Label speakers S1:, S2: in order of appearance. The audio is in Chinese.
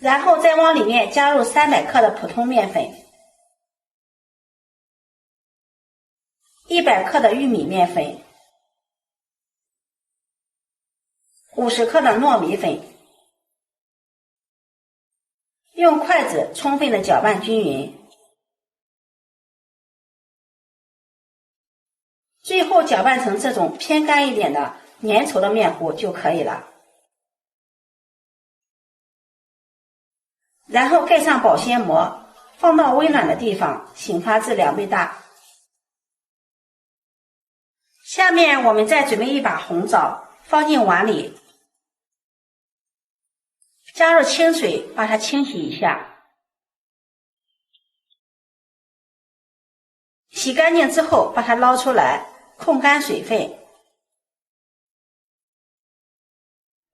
S1: 然后再往里面加入300克的普通面粉、100克的玉米面粉、50克的糯米粉，用筷子充分的搅拌均匀，最后搅拌成这种偏干一点的粘稠的面糊就可以了。然后盖上保鲜膜，放到微暖的地方，醒发至2倍大。下面我们再准备一把红枣，放进碗里，加入清水，把它清洗一下。洗干净之后，把它捞出来，控干水分。